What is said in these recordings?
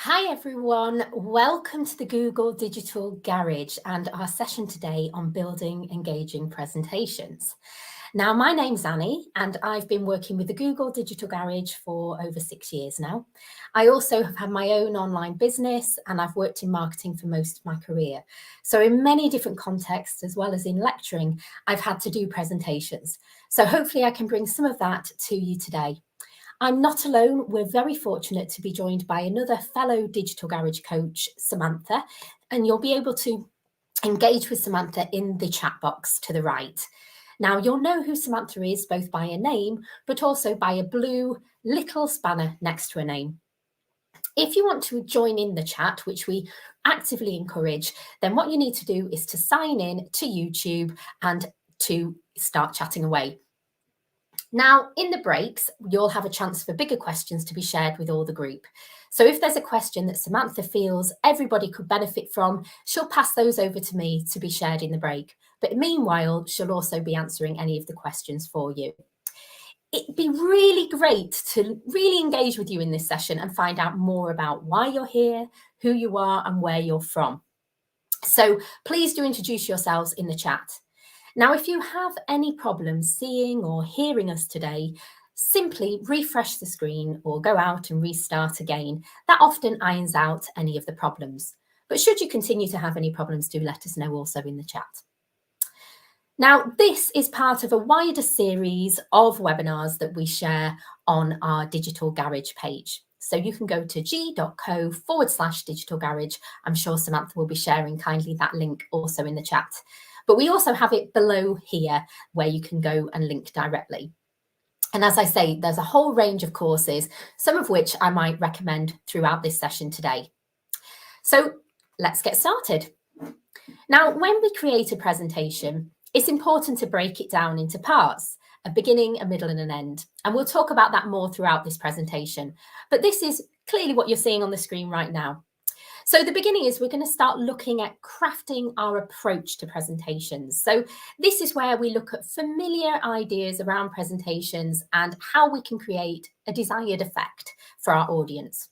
Hi everyone, welcome to the Google Digital Garage and our session today on building engaging presentations. Now, my name's Annie and I've been working with the Google Digital Garage for over 6 years now. I also have had my own online business and I've worked in marketing for most of my career. So in many different contexts, as well as in lecturing, I've had to do presentations. So hopefully I can bring some of that to you today. I'm not alone. We're very fortunate to be joined by another fellow Digital Garage coach, Samantha, and you'll be able to engage with Samantha in the chat box to the right. Now, you'll know who Samantha is both by a name, but also by a blue little spanner next to her name. If you want to join in the chat, which we actively encourage, then what you need to do is to sign in to YouTube and to start chatting away. Now, in the breaks, you'll have a chance for bigger questions to be shared with all the group. So if there's a question that Samantha feels everybody could benefit from, she'll pass those over to me to be shared in the break. But meanwhile, she'll also be answering any of the questions for you. It'd be really great to really engage with you in this session and find out more about why you're here, who you are, and where you're from. So please do introduce yourselves in the chat. Now, if you have any problems seeing or hearing us today, simply refresh the screen or go out and restart again. That often irons out any of the problems. But should you continue to have any problems, do let us know also in the chat. Now, this is part of a wider series of webinars that we share on our Digital Garage page. So you can go to g.co/digital garage. I'm sure Samantha will be sharing kindly that link also in the chat. But we also have it below here where you can go and link directly. And as I say, there's a whole range of courses, some of which I might recommend throughout this session today. So let's get started. Now, when we create a presentation, it's important to break it down into parts, a beginning, a middle, and an end. And we'll talk about that more throughout this presentation. But this is clearly what you're seeing on the screen right now. So the beginning is we're going to start looking at crafting our approach to presentations. So this is where we look at familiar ideas around presentations and how we can create a desired effect for our audience.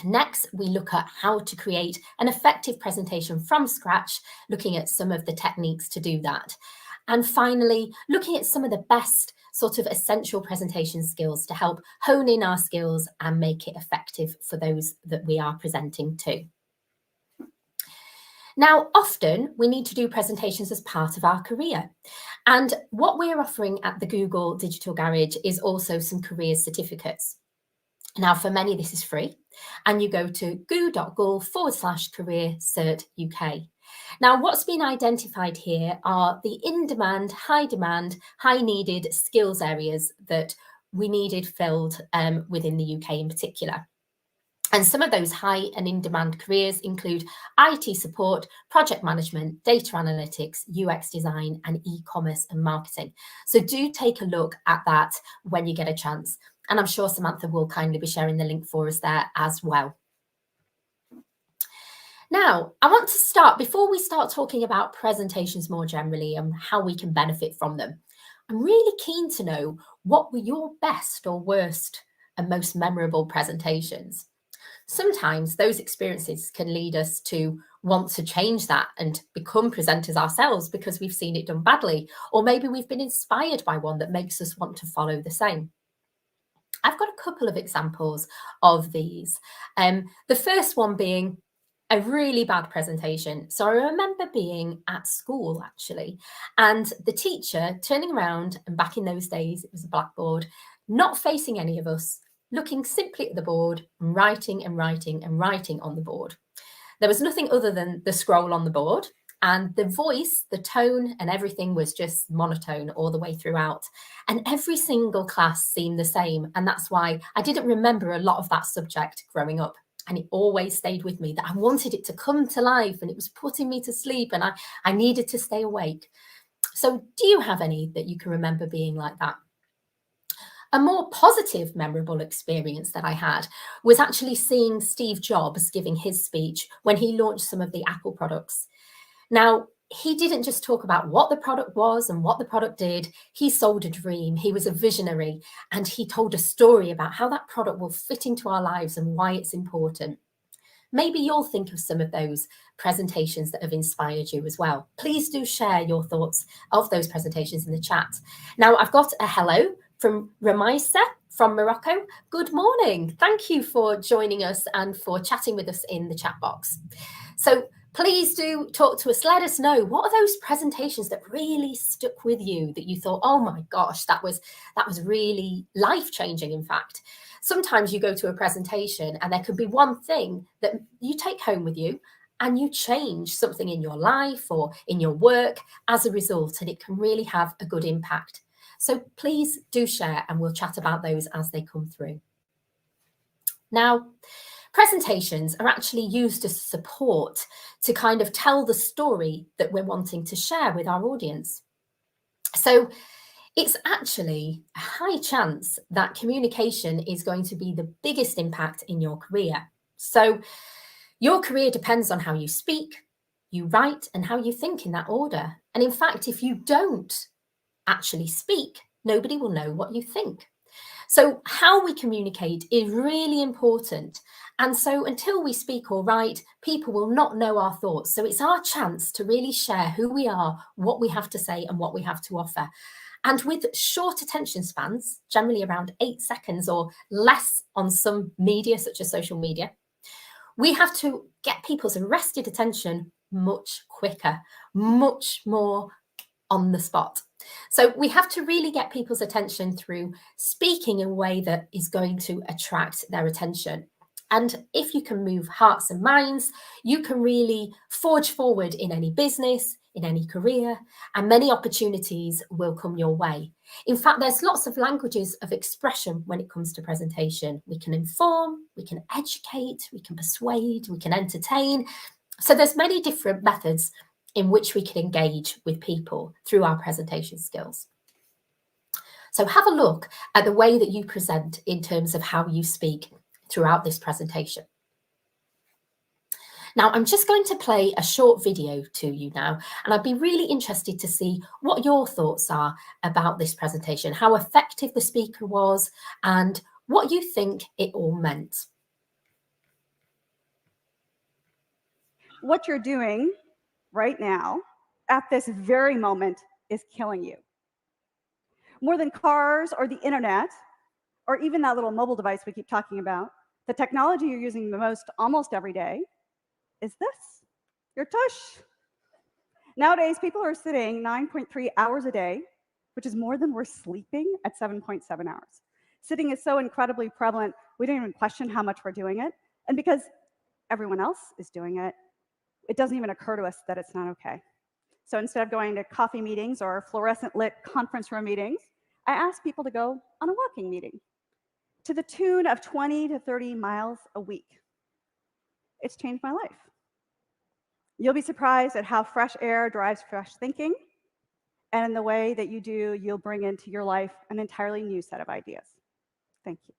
Next, we look at how to create an effective presentation from scratch, looking at some of the techniques to do that. And finally, looking at some of the best sort of essential presentation skills to help hone in our skills and make it effective for those that we are presenting to. Now, often we need to do presentations as part of our career. And what we're offering at the Google Digital Garage is also some career certificates. Now, for many, this is free, and you go to goo.gul/career cert UK. Now, what's been identified here are the in-demand, high-demand, high-needed skills areas that we needed filled within the UK in particular. And some of those high and in-demand careers include IT support, project management, data analytics, UX design, and e-commerce and marketing. So do take a look at that when you get a chance. And I'm sure Samantha will kindly be sharing the link for us there as well. Now, I want to start, before we start talking about presentations more generally and how we can benefit from them, I'm really keen to know what were your best or worst and most memorable presentations. Sometimes those experiences can lead us to want to change that and become presenters ourselves because we've seen it done badly, or maybe we've been inspired by one that makes us want to follow the same. I've got a couple of examples of these. The first one being a really bad presentation. So I remember being at school actually, and the teacher turning around, and back in those days, it was a blackboard, not facing any of us, looking simply at the board, and writing and writing and writing on the board. There was nothing other than the scroll on the board, and the voice, the tone, and everything was just monotone all the way throughout. And every single class seemed the same. And that's why I didn't remember a lot of that subject growing up. And it always stayed with me that I wanted it to come to life and it was putting me to sleep and I needed to stay awake. So do you have any that you can remember being like that? A more positive, memorable experience that I had was actually seeing Steve Jobs giving his speech when he launched some of the Apple products. Now, he didn't just talk about what the product was and what the product did. He sold a dream. He was a visionary, and he told a story about how that product will fit into our lives and why it's important. maybe you'll think of some of those presentations that have inspired you as well. Please do share your thoughts of those presentations in the chat. Now, I've got a hello from Ramaisa from Morocco. Good morning. Thank you for joining us and for chatting with us in the chat box. So please do talk to us. Let us know, what are those presentations that really stuck with you, that you thought, oh my gosh, that was really life-changing, in fact. Sometimes you go to a presentation and there could be one thing that you take home with you and you change something in your life or in your work as a result, and it can really have a good impact. So please do share, and we'll chat about those as they come through. Now, presentations are actually used as support to kind of tell the story that we're wanting to share with our audience. So it's actually a high chance that communication is going to be the biggest impact in your career. So your career depends on how you speak, you write, and how you think in that order. And in fact, if you don't actually speak, nobody will know what you think. So how we communicate is really important. And so until we speak or write, people will not know our thoughts. So it's our chance to really share who we are, what we have to say, and what we have to offer. And with short attention spans, generally around 8 seconds or less on some media, such as social media, we have to get people's arrested attention much quicker, much more on the spot. So we have to really get people's attention through speaking in a way that is going to attract their attention. And if you can move hearts and minds, you can really forge forward in any business, in any career, and many opportunities will come your way. In fact, there's lots of languages of expression when it comes to presentation. We can inform, we can educate, we can persuade, we can entertain. So there's many different methods in which we can engage with people through our presentation skills. So have a look at the way that you present in terms of how you speak throughout this presentation. Now, I'm just going to play a short video to you now, and I'd be really interested to see what your thoughts are about this presentation, how effective the speaker was, and what you think it all meant. What you're doing right now, at this very moment, is killing you. More than cars or the internet, or even that little mobile device we keep talking about, the technology you're using the most almost every day is this, your tush. Nowadays, people are sitting 9.3 hours a day, which is more than we're sleeping at 7.7 hours. Sitting is so incredibly prevalent, we don't even question how much we're doing it. And because everyone else is doing it, it doesn't even occur to us that it's not okay. So instead of going to coffee meetings or fluorescent lit conference room meetings, I ask people to go on a walking meeting to the tune of 20 to 30 miles a week. It's changed my life. You'll be surprised at how fresh air drives fresh thinking, and in the way that you do, you'll bring into your life an entirely new set of ideas. Thank you.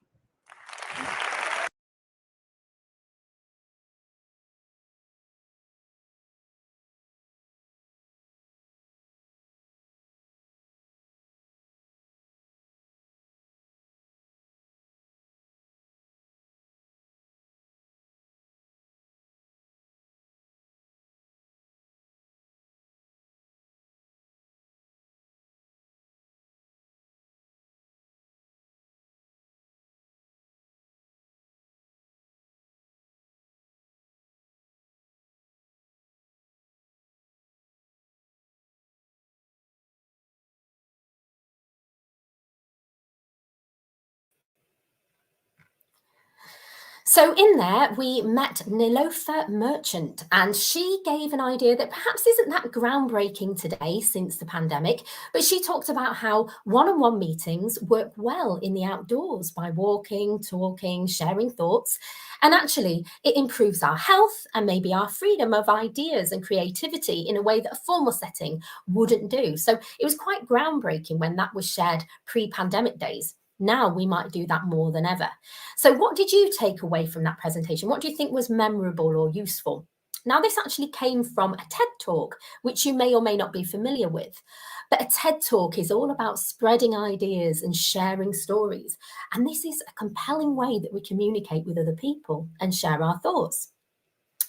So in there, we met Nilofer Merchant, and she gave an idea that perhaps isn't that groundbreaking today since the pandemic, but she talked about how one-on-one meetings work well in the outdoors by walking, talking, sharing thoughts. And actually, it improves our health and maybe our freedom of ideas and creativity in a way that a formal setting wouldn't do. So it was quite groundbreaking when that was shared pre-pandemic days. Now we might do that more than ever. So what did you take away from that presentation? What do you think was memorable or useful? Now, this actually came from a TED Talk, which you may or may not be familiar with. But a TED Talk is all about spreading ideas and sharing stories. And this is a compelling way that we communicate with other people and share our thoughts.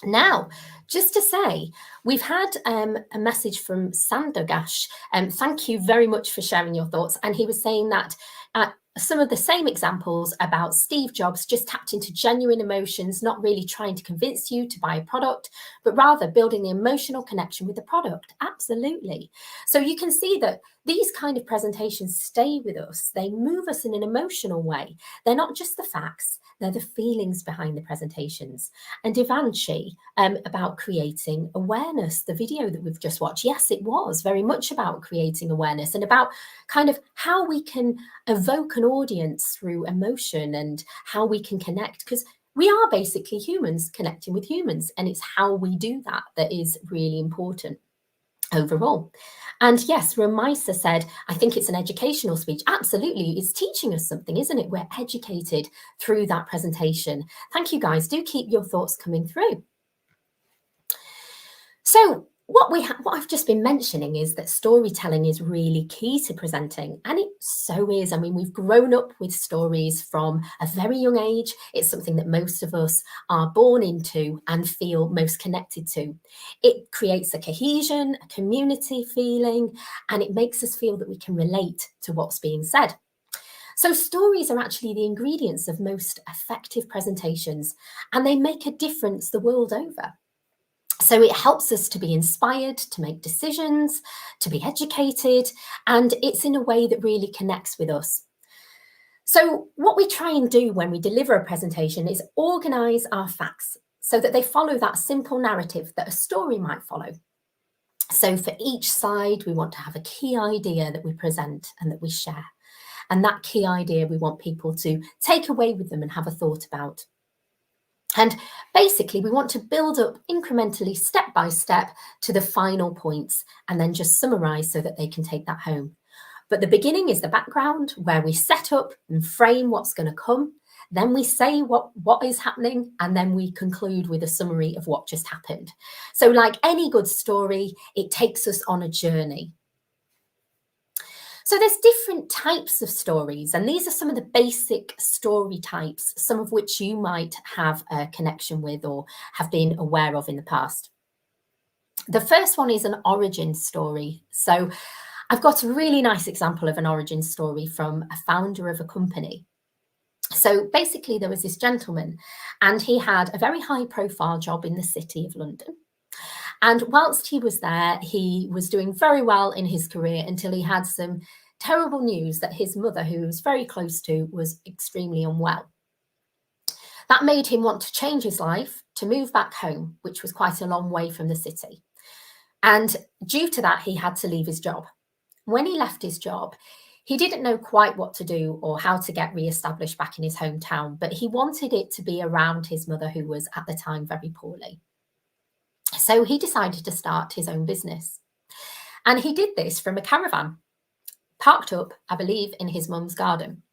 Now, just to say, we've had a message from Sandogash. Thank you very much for sharing your thoughts. And he was saying that some of the same examples about Steve Jobs just tapped into genuine emotions, not really trying to convince you to buy a product, but rather building the emotional connection with the product. Absolutely. So you can see that these kind of presentations stay with us. They move us in an emotional way. They're not just the facts, they're the feelings behind the presentations. And Devanshi, about creating awareness, the video that we've just watched, yes, it was very much about creating awareness and about kind of how we can evoke an audience through emotion and how we can connect, because we are basically humans connecting with humans, and it's how we do that that is really important overall. And yes, Ramaisa said, I think it's an educational speech. Absolutely, it's teaching us something, isn't it? We're educated through that presentation. Thank you, guys. Do keep your thoughts coming through. So what I've just been mentioning is that storytelling is really key to presenting, and it so is. I mean, we've grown up with stories from a very young age. It's something that most of us are born into and feel most connected to. It creates a cohesion, a community feeling, and it makes us feel that we can relate to what's being said. So stories are actually the ingredients of most effective presentations, and they make a difference the world over. So it helps us to be inspired, to make decisions, to be educated, and it's in a way that really connects with us. So what we try and do when we deliver a presentation is organise our facts so that they follow that simple narrative that a story might follow. So for each slide, we want to have a key idea that we present and that we share. And that key idea we want people to take away with them and have a thought about. And basically, we want to build up incrementally, step by step, to the final points, and then just summarize so that they can take that home. But the beginning is the background, where we set up and frame what's going to come. Then we say what is happening, and then we conclude with a summary of what just happened. So like any good story, it takes us on a journey. So there's different types of stories, and these are some of the basic story types, some of which you might have a connection with or have been aware of in the past. The first one is an origin story. So I've got a really nice example of an origin story from a founder of a company. So basically there was this gentleman, and he had a very high profile job in the City of London. And whilst he was there, he was doing very well in his career until he had some terrible news that his mother, who he was very close to, was extremely unwell. That made him want to change his life, to move back home, which was quite a long way from the city. And due to that, he had to leave his job. When he left his job, he didn't know quite what to do or how to get re-established back in his hometown, but he wanted it to be around his mother, who was at the time very poorly. So he decided to start his own business. And he did this from a caravan, parked up, I believe, in his mum's garden.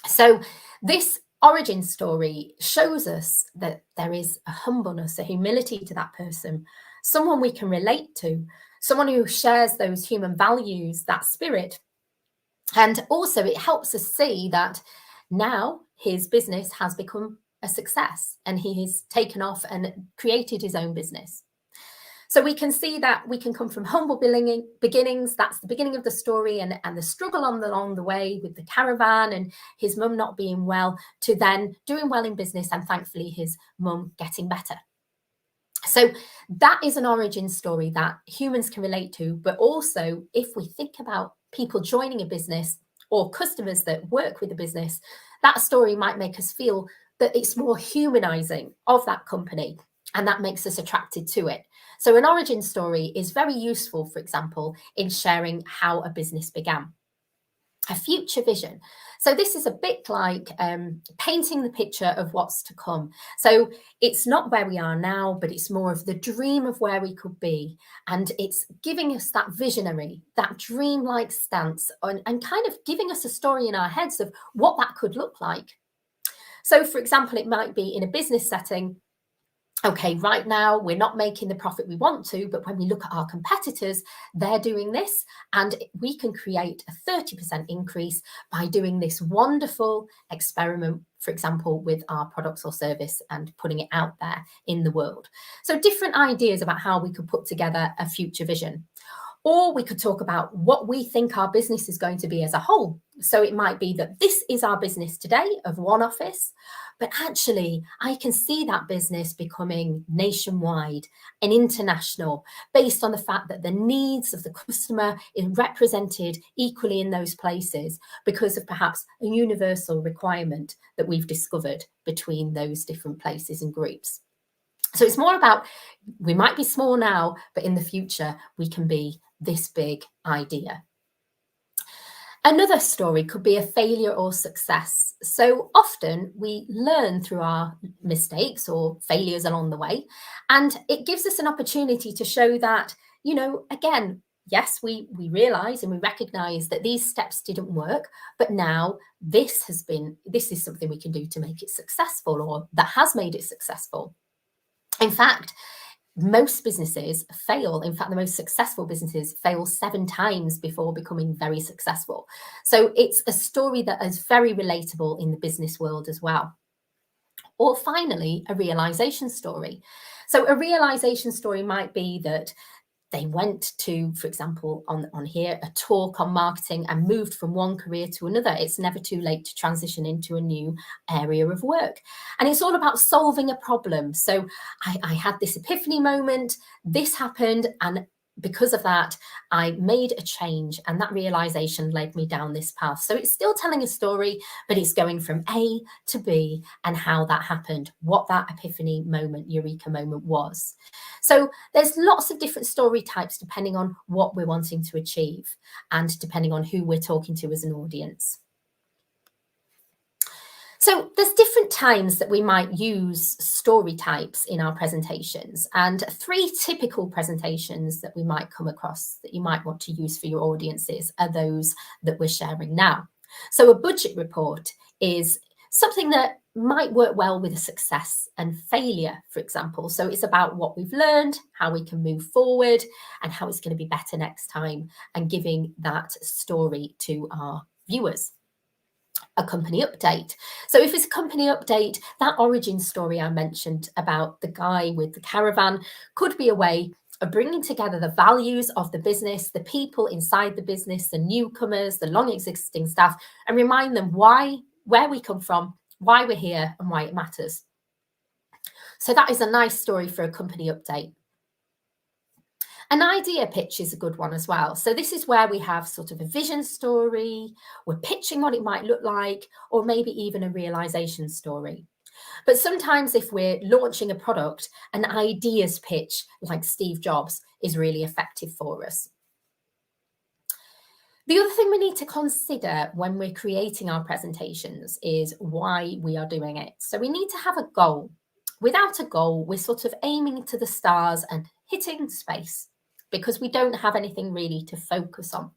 So this origin story shows us that there is a humbleness, a humility to that person, someone we can relate to, someone who shares those human values, that spirit. And also it helps us see that now his business has become a success and he has taken off and created his own business. So we can see that we can come from humble beginnings. That's the beginning of the story, and the struggle along the way with the caravan and his mum not being well, to then doing well in business and thankfully his mum getting better. So that is an origin story that humans can relate to. But also, if we think about people joining a business or customers that work with a business, that story might make us feel that it's more humanizing of that company, and that makes us attracted to it. So an origin story is very useful, for example, in sharing how a business began. A future vision. So this is a bit like painting the picture of what's to come. So it's not where we are now, but it's more of the dream of where we could be. And it's giving us that visionary, that dreamlike stance, and kind of giving us a story in our heads of what that could look like. So for example, it might be in a business setting. Okay, right now we're not making the profit we want to, but when we look at our competitors, they're doing this, and we can create a 30% increase by doing this wonderful experiment for example, with our products or service and putting it out there in the world. So different ideas about how we could put together a future vision. Or we could talk about what we think our business is going to be as a whole. So it might be that this is our business today of one office, but actually I can see that business becoming nationwide and international based on the fact that the needs of the customer is represented equally in those places because of perhaps a universal requirement that we've discovered between those different places and groups. So it's more about, we might be small now, but in the future we can be this big idea. Another story could be a failure or success. So often we learn through our mistakes or failures along the way, and it gives us an opportunity to show that, you know, again, yes, we realize and we recognize that these steps didn't work, but now this is something we can do to make it successful, or that has made it successful. In fact, most businesses fail. In fact, the most successful businesses fail 7 times before becoming very successful. So it's a story that is very relatable in the business world as well. Or finally, a realization story. So a realization story might be that they went to, for example, on here, a talk on marketing and moved from one career to another. It's never too late to transition into a new area of work. And it's all about solving a problem. So I had this epiphany moment, this happened, and because of that, I made a change, and that realization led me down this path. So it's still telling a story, but it's going from A to B and how that happened, what that epiphany moment, eureka moment was. So there's lots of different story types depending on what we're wanting to achieve and depending on who we're talking to as an audience. So there's different times that we might use story types in our presentations, and 3 typical presentations that we might come across that you might want to use for your audiences are those that we're sharing now. So a budget report is something that might work well with a success and failure, for example. So it's about what we've learned, how we can move forward, and how it's going to be better next time, and giving that story to our viewers. A company update. So if it's a company update, that origin story I mentioned about the guy with the caravan could be a way of bringing together the values of the business, the people inside the business, the newcomers, the long existing staff, and remind them where we come from, why we're here, and why it matters. So that is a nice story for a company update. An idea pitch is a good one as well. So this is where we have sort of a vision story, we're pitching what it might look like, or maybe even a realization story. But sometimes if we're launching a product, an ideas pitch like Steve Jobs is really effective for us. The other thing we need to consider when we're creating our presentations is why we are doing it. So we need to have a goal. Without a goal, we're sort of aiming to the stars and hitting space because we don't have anything really to focus on.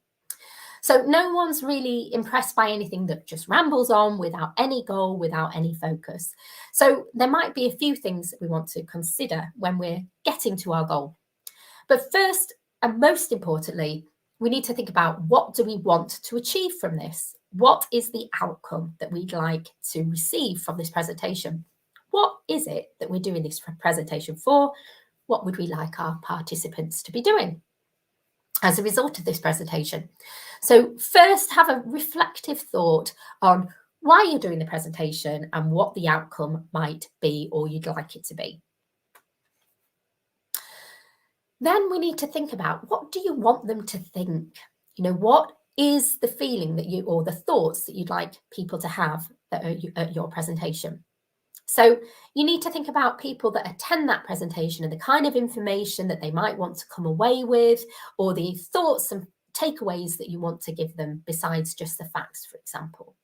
So no one's really impressed by anything that just rambles on without any goal, without any focus. So there might be a few things that we want to consider when we're getting to our goal. But first, and most importantly, we need to think about, what do we want to achieve from this? What is the outcome that we'd like to receive from this presentation? What is it that we're doing this presentation for? What would we like our participants to be doing as a result of this presentation? So first, have a reflective thought on why you're doing the presentation and what the outcome might be or you'd like it to be. Then we need to think about, what do you want them to think? You know, what is the feeling that you, or the thoughts that you'd like people to have at your presentation? So you need to think about people that attend that presentation and the kind of information that they might want to come away with, or the thoughts and takeaways that you want to give them besides just the facts, for example.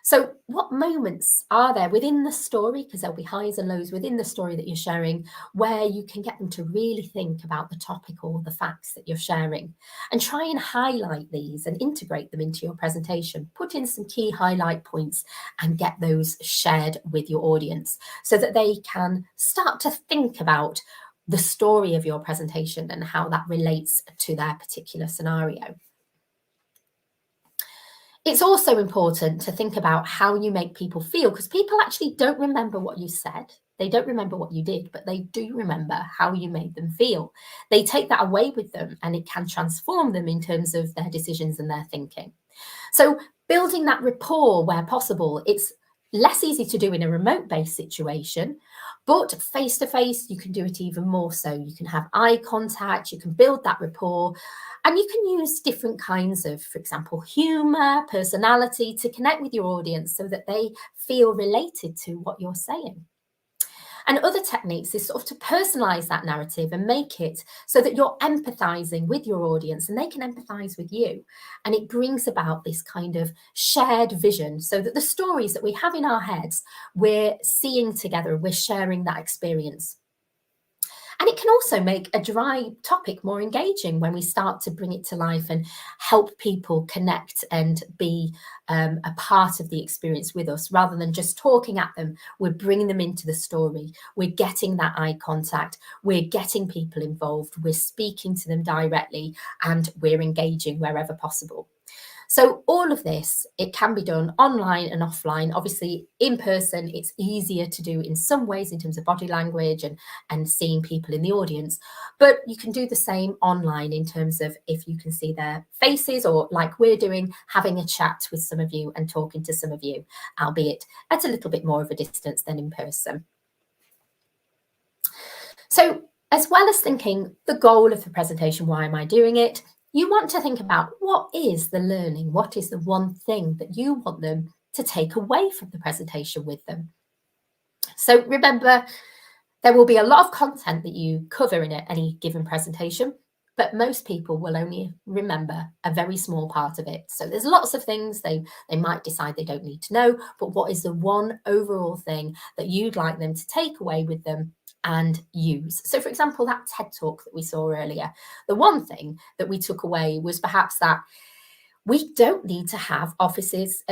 So what moments are there within the story, because there'll be highs and lows within the story that you're sharing, where you can get them to really think about the topic or the facts that you're sharing, and try and highlight these and integrate them into your presentation. Put in some key highlight points and get those shared with your audience so that they can start to think about the story of your presentation and how that relates to their particular scenario. It's also important to think about how you make people feel, because people actually don't remember what you said. They don't remember what you did, but they do remember how you made them feel. They take that away with them, and it can transform them in terms of their decisions and their thinking. So building that rapport where possible, it's less easy to do in a remote-based situation, but face-to-face, you can do it even more so. You can have eye contact, you can build that rapport, and you can use different kinds of, for example, humor, personality to connect with your audience so that they feel related to what you're saying. And other techniques is sort of to personalize that narrative and make it so that you're empathizing with your audience and they can empathize with you. And it brings about this kind of shared vision so that the stories that we have in our heads, we're seeing together, we're sharing that experience. And it can also make a dry topic more engaging when we start to bring it to life and help people connect and be a part of the experience with us rather than just talking at them. We're bringing them into the story. We're getting that eye contact. We're getting people involved. We're speaking to them directly and we're engaging wherever possible. So all of this, it can be done online and offline. Obviously, in person, it's easier to do in some ways in terms of body language and seeing people in the audience. But you can do the same online in terms of if you can see their faces or like we're doing, having a chat with some of you and talking to some of you, albeit at a little bit more of a distance than in person. So as well as thinking the goal of the presentation, why am I doing it? You want to think about what is the learning? What is the one thing that you want them to take away from the presentation with them? So remember, there will be a lot of content that you cover in any given presentation, but most people will only remember a very small part of it. So there's lots of things they might decide they don't need to know, but what is the one overall thing that you'd like them to take away with them and use? So for example, that TED Talk that we saw earlier, the one thing that we took away was perhaps that we don't need to have offices,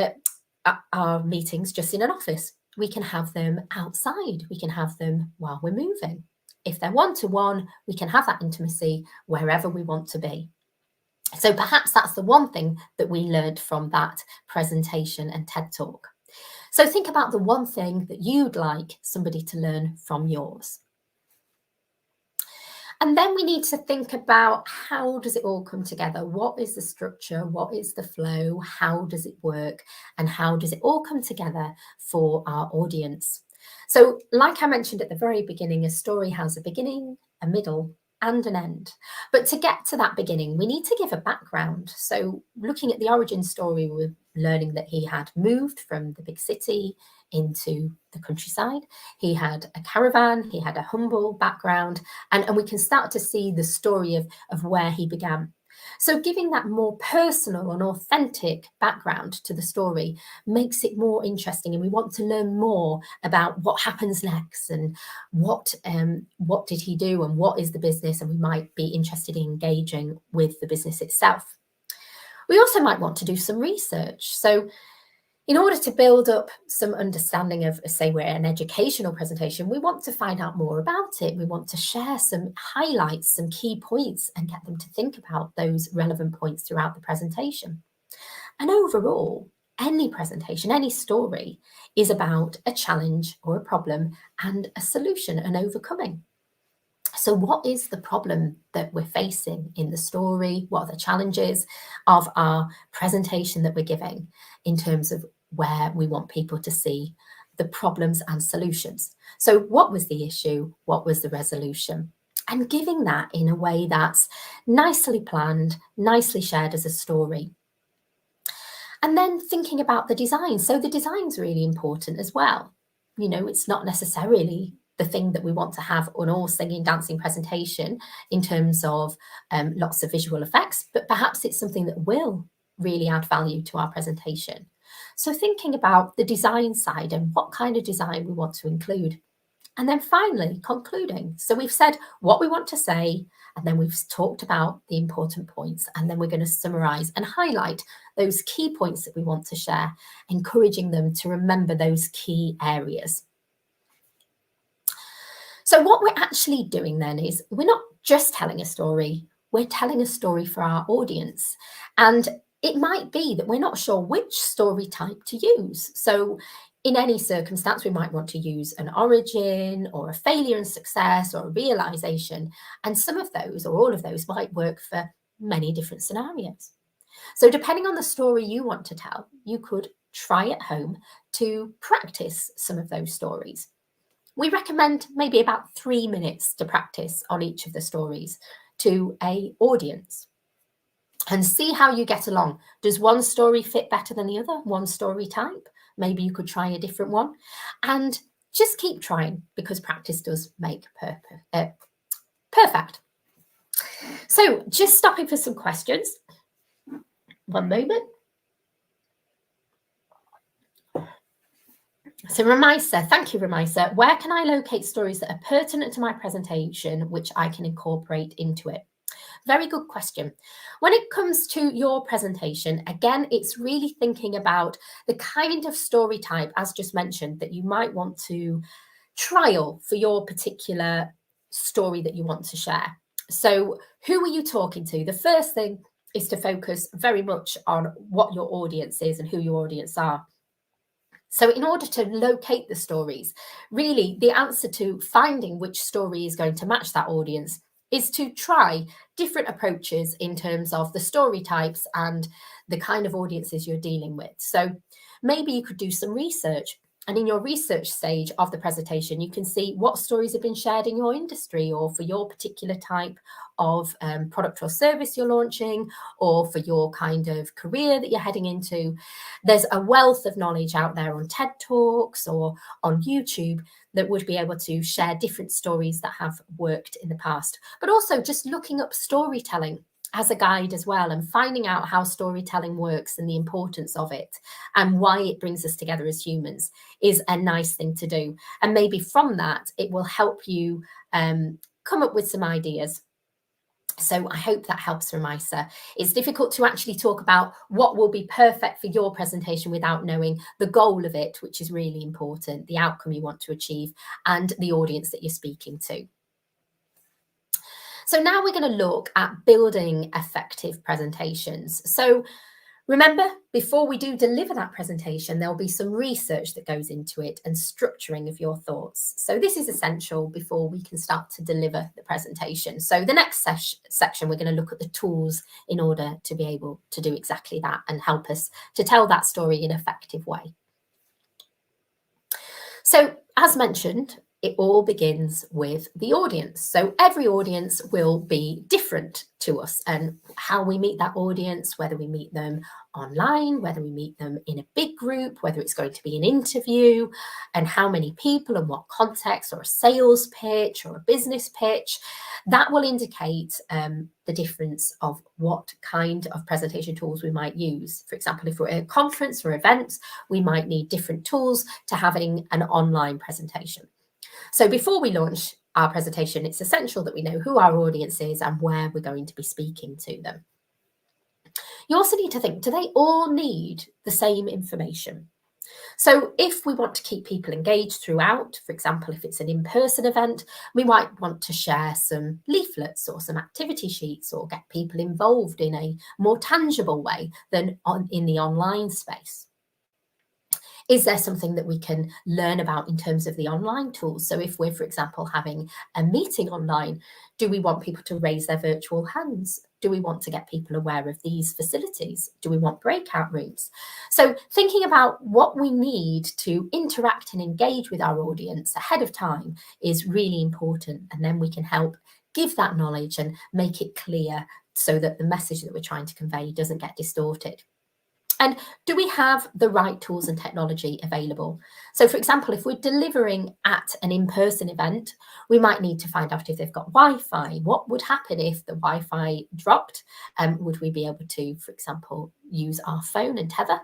our meetings just in an office. We can have them outside. We can have them while we're moving. If they're one-to-one, we can have that intimacy wherever we want to be. So perhaps that's the one thing that we learned from that presentation and TED Talk. So think about the one thing that you'd like somebody to learn from yours. And then we need to think about how does it all come together? What is the structure? What is the flow? How does it work? And how does it all come together for our audience? So like I mentioned at the very beginning, a story has a beginning, a middle, and an end. But to get to that beginning, we need to give a background. So looking at the origin story, we're learning that he had moved from the big city into the countryside. He had a caravan, he had a humble background, and we can start to see the story of where he began. So giving that more personal and authentic background to the story makes it more interesting, and we want to learn more about what happens next and what did he do and what is the business, and we might be interested in engaging with the business itself. We also might want to do some research. So in order to build up some understanding of, say, we're an educational presentation, we want to find out more about it. We want to share some highlights, some key points, and get them to think about those relevant points throughout the presentation. And overall, any presentation, any story is about a challenge or a problem and a solution and overcoming. So what is the problem that we're facing in the story? What are the challenges of our presentation that we're giving in terms of where we want people to see the problems and solutions? So what was the issue? What was the resolution? And giving that in a way that's nicely planned, nicely shared as a story. And then thinking about the design. So the design's really important as well. You know, it's not necessarily the thing that we want to have on all singing, dancing presentation in terms of lots of visual effects, but perhaps it's something that will really add value to our presentation. So thinking about the design side and what kind of design we want to include. And then finally, concluding. So we've said what we want to say, and then we've talked about the important points, and then we're going to summarize and highlight those key points that we want to share, encouraging them to remember those key areas. So what we're actually doing then is we're not just telling a story, we're telling a story for our audience. And it might be that we're not sure which story type to use. So in any circumstance, we might want to use an origin or a failure and success or a realization. And some of those or all of those might work for many different scenarios. So depending on the story you want to tell, you could try at home to practice some of those stories. We recommend maybe about 3 minutes to practice on each of the stories to an audience and see how you get along. Does one story fit better than the other? One story type? Maybe you could try a different one, and just keep trying, because practice does make perfect. So just stopping for some questions. One moment. So Ramaisa, thank you, Ramaisa. Where can I locate stories that are pertinent to my presentation, which I can incorporate into it? Very good question. When it comes to your presentation, again, it's really thinking about the kind of story type, as just mentioned, that you might want to trial for your particular story that you want to share. So who are you talking to? The first thing is to focus very much on what your audience is and who your audience are. So in order to locate the stories, really the answer to finding which story is going to match that audience is to try different approaches in terms of the story types and the kind of audiences you're dealing with. So maybe you could do some research, and in your research stage of the presentation, you can see what stories have been shared in your industry or for your particular type of product or service you're launching, or for your kind of career that you're heading into. There's a wealth of knowledge out there on TED Talks or on YouTube that would be able to share different stories that have worked in the past, but also just looking up storytelling as a guide as well, and finding out how storytelling works and the importance of it and why it brings us together as humans is a nice thing to do. And maybe from that, it will help you come up with some ideas. So I hope that helps, Ramaisa. It's difficult to actually talk about what will be perfect for your presentation without knowing the goal of it, which is really important, the outcome you want to achieve, and the audience that you're speaking to. So now we're going to look at building effective presentations. So remember, before we do deliver that presentation, there'll be some research that goes into it and structuring of your thoughts. So this is essential before we can start to deliver the presentation. So the next section, we're going to look at the tools in order to be able to do exactly that and help us to tell that story in an effective way. So as mentioned, it all begins with the audience. So every audience will be different to us, and how we meet that audience, whether we meet them online, whether we meet them in a big group, whether it's going to be an interview, and how many people and what context, or a sales pitch or a business pitch, that will indicate the difference of what kind of presentation tools we might use. For example, if we're at a conference or event, we might need different tools to having an online presentation. So before we launch our presentation, it's essential that we know who our audience is and where we're going to be speaking to them. You also need to think, do they all need the same information? So if we want to keep people engaged throughout, for example, if it's an in-person event, we might want to share some leaflets or some activity sheets or get people involved in a more tangible way than in the online space. Is there something that we can learn about in terms of the online tools? So if we're, for example, having a meeting online, do we want people to raise their virtual hands? Do we want to get people aware of these facilities? Do we want breakout rooms? So thinking about what we need to interact and engage with our audience ahead of time is really important. And then we can help give that knowledge and make it clear so that the message that we're trying to convey doesn't get distorted. And do we have the right tools and technology available? So for example, if we're delivering at an in-person event, we might need to find out if they've got Wi-Fi. What would happen if the Wi-Fi dropped? Would we be able to, for example, use our phone and tether?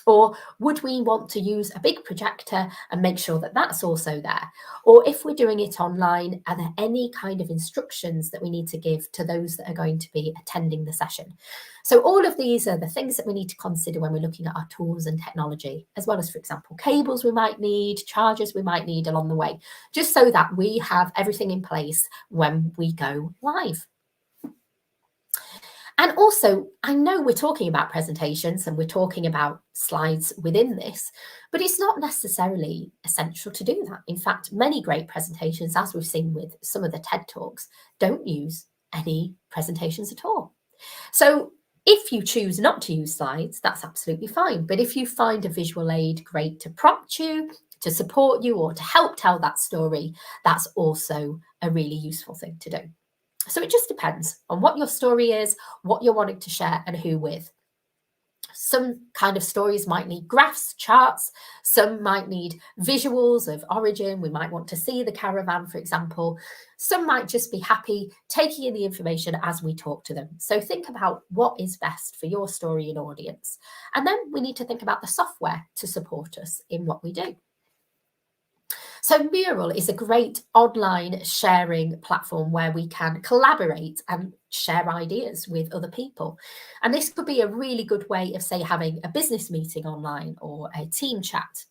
Or would we want to use a big projector and make sure that that's also there? Or if we're doing it online, are there any kind of instructions that we need to give to those that are going to be attending the session? So all of these are the things that we need to consider when we're looking at our tools and technology, as well as, for example, cables we might need, chargers we might need along the way, just so that we have everything in place when we go live. And also, I know we're talking about presentations and we're talking about slides within this, but it's not necessarily essential to do that. In fact, many great presentations, as we've seen with some of the TED Talks, don't use any presentations at all. So if you choose not to use slides, that's absolutely fine. But if you find a visual aid great to prompt you, to support you, or to help tell that story, that's also a really useful thing to do. So it just depends on what your story is, what you're wanting to share, and who with. Some kind of stories might need graphs, charts. Some might need visuals of origin. We might want to see the caravan, for example. Some might just be happy taking in the information as we talk to them. So think about what is best for your story and audience. And then we need to think about the software to support us in what we do. So Mural is a great online sharing platform where we can collaborate and share ideas with other people. And this could be a really good way of, say, having a business meeting online or a team chat.